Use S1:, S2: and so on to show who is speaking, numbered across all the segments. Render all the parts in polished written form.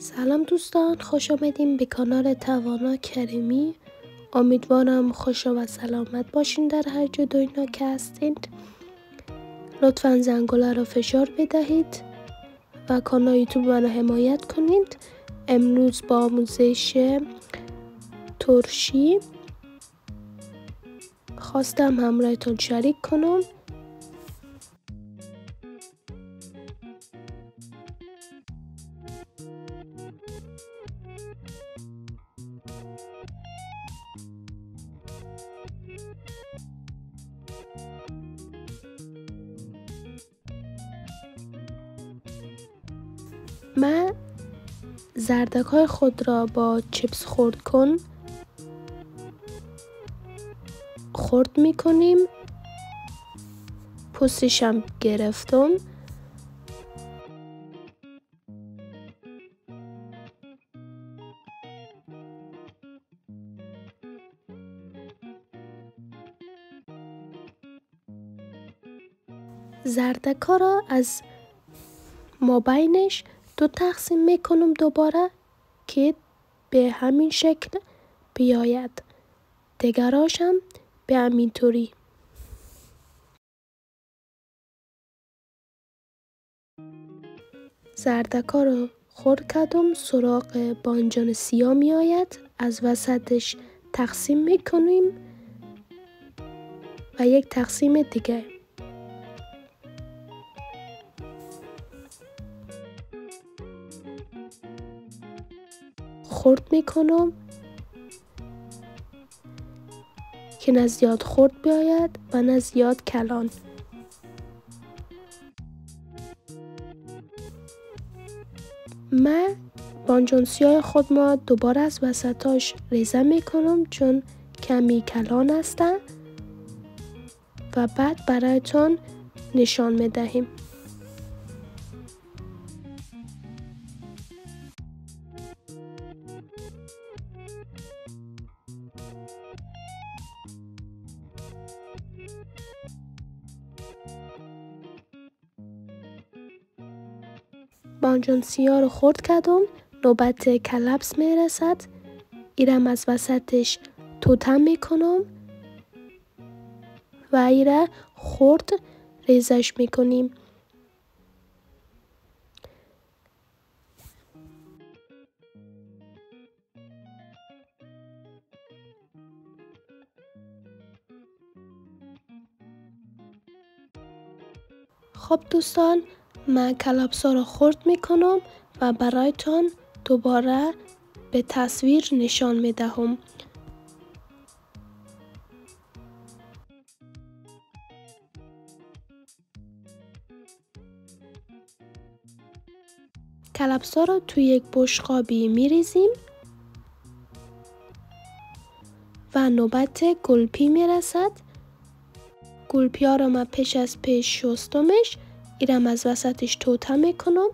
S1: سلام دوستان، خوش آمدیم به کانال توانا کریمی. امیدوارم خوش و سلامت باشین در هر جای دنیا که هستید. لطفا زنگوله را فشار بدهید و کانال یوتیوب من را حمایت کنید. امروز با آموزش ترشی خواستم همراهتون شریک کنم. من زردک‌های خود را با چیپس خرد میکنیم. پوستشم گرفتم. زردک‌ها را از مابینش دو تقسیم میکنم دوباره که به همین شکل بیاید. دیگراشم به همین طوری. زردک‌ها رو خرد کردم، سراغ بانجان سیاه می آید. از وسطش تقسیم میکنیم و یک تقسیم دیگه. خرد میکنم که نه زیاد خرد بیاید و نه زیاد کلان. من بانجان سیاه خود ما دوباره از وسطاش ریزه میکنم چون کمی کلان هستن و بعد برایتون نشان میدهیم. بانجان سیاه رو خرد کردم. نوبت کلبس میرسد. ایرم از وسطش توتم میکنم و ایره خرد ریزش میکنیم. خب دوستان، من کلبسا رو خرد میکنم و برایتان دوباره به تصویر نشان میدهم. کلبسا رو توی یک بشقابی میریزیم و نوبت گلپی میرسد. گلپی ها رو من پیش از پیش شستمش. ایرم از وسطش توته میکنم.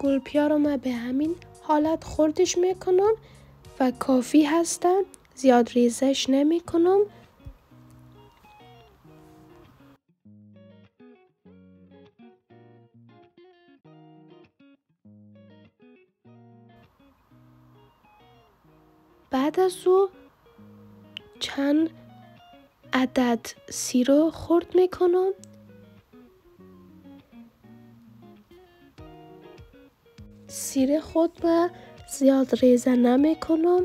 S1: گلپی ها رو من به همین حالت خردش میکنم و کافی هستن. زیاد ریزش نمی کنم. بعد از او چند عدد سیرو خرد میکنم. سیر خود را زیاد ریزه نمی کنم.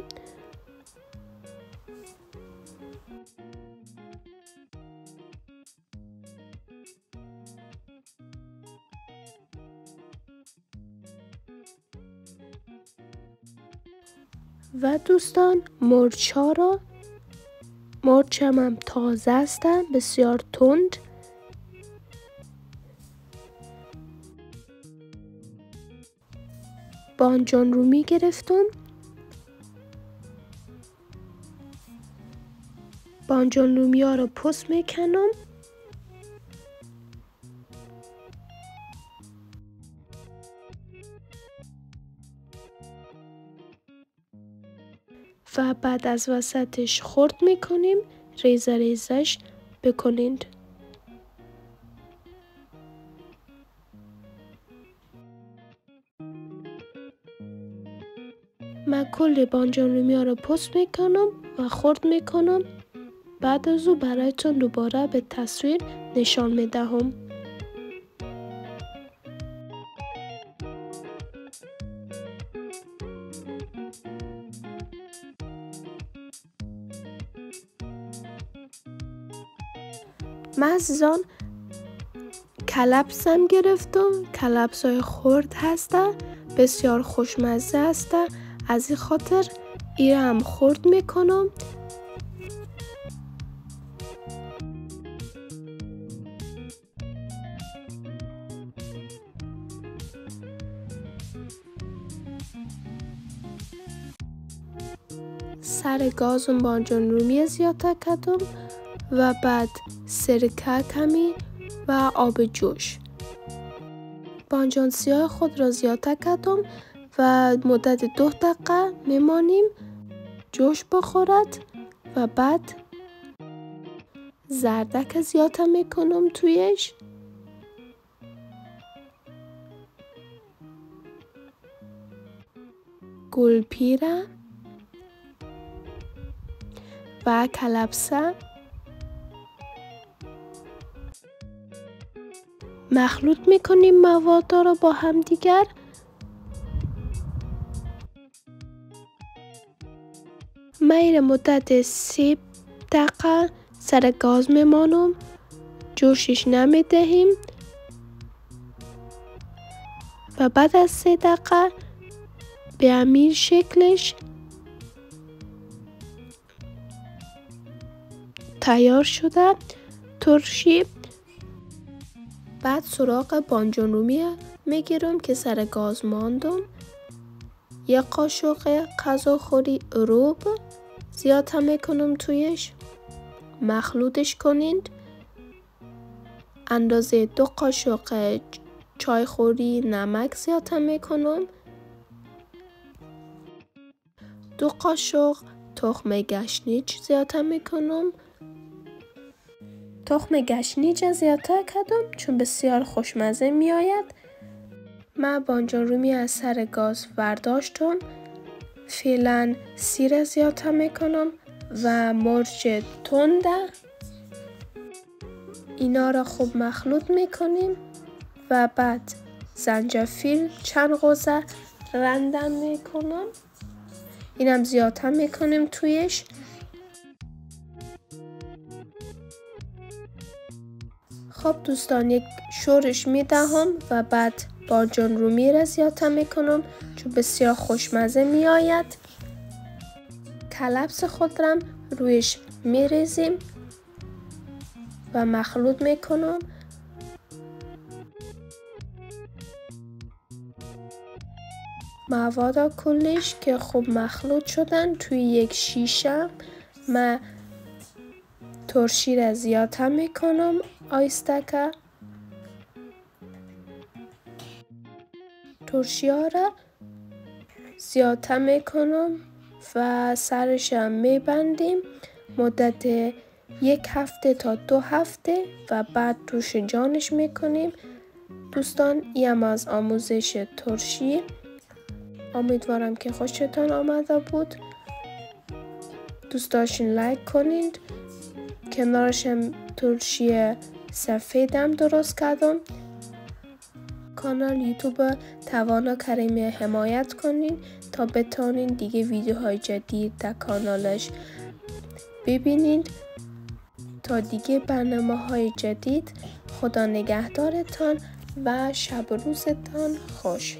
S1: و دوستان مرچم هم تازه هستن، بسیار تند. بانجان رو می گرفتم. بانجان رومی ها رو پوست میکنم. و بعد از وسطش خرد میکنیم ریزه ریزش بکنید. من کل بانجان رومی ها رو پست میکنم و خرد میکنم. بعد از او برایتون دوباره به تصویر نشان میدهم. من عزیزان کلپسم گرفتم. کلپس های خرد هسته، بسیار خوشمزه هسته. از این خاطر این هم خرد میکنم. سر گازم بانجان رومی زیاده کردم و بعد سرکه کمی و آب جوش. بانجان سیاه خود را زیاده کردم و مدت 2 دقیقه میمانیم جوش بخورد و بعد زردک زیاده میکنم تویش. گلپیره و کلپسه مخلوط میکنیم مواد را با هم دیگر. من مدت 3 دقیقه سر گاز میمانم، جوشش نمیدهیم و بعد از 3 دقیقه به همین شکلش تیار شده ترشی. بعد سراغ بانجان رومی میگیرم که سر گاز ماندم. 1 قاشق غذاخوری روب زیاده میکنم تویش، مخلوطش کنید. اندازه 2 قاشق چایخوری نمک زیاده میکنم. 2 قاشق تخم گشنیج زیاده میکنم. تخم گشنیج زیاده کردم چون بسیار خوشمزه می آید. من بانجان رومی از سر گاز برداشتم. فعلا سیر زیاده میکنم و مرچ تنده. اینا را خوب مخلوط میکنیم و بعد زنجفیل چند قوزه رندم میکنم. اینم زیاده میکنیم تویش. خب دوستان یک شورش میدهم و بعد بانجان رومی را زیاده میکنم چون بسیار خوشمزه می آید. کلپس خود را رویش میریزیم و مخلوط میکنم. مواد کلش که خوب مخلوط شدن توی یک شیشه من ترشی را زیاده میکنم. آیستکه ترشی ها را زیاده میکنم و سرش هم میبندیم مدت 1 هفته تا 2 هفته و بعد توش جانش میکنیم. دوستان این از آموزش ترشی. امیدوارم که خوشتان آمده بود. دوست داشتین لایک کنید. کنارش هم ترشی سفیدم درست کردم. کانال یوتیوب توانا کریمی حمایت کنین تا بتونین دیگه ویدیوهای جدید در کانالش ببینید. تا دیگه برنامه‌های جدید. خدا نگهدارتان و شب و روزتان خوش.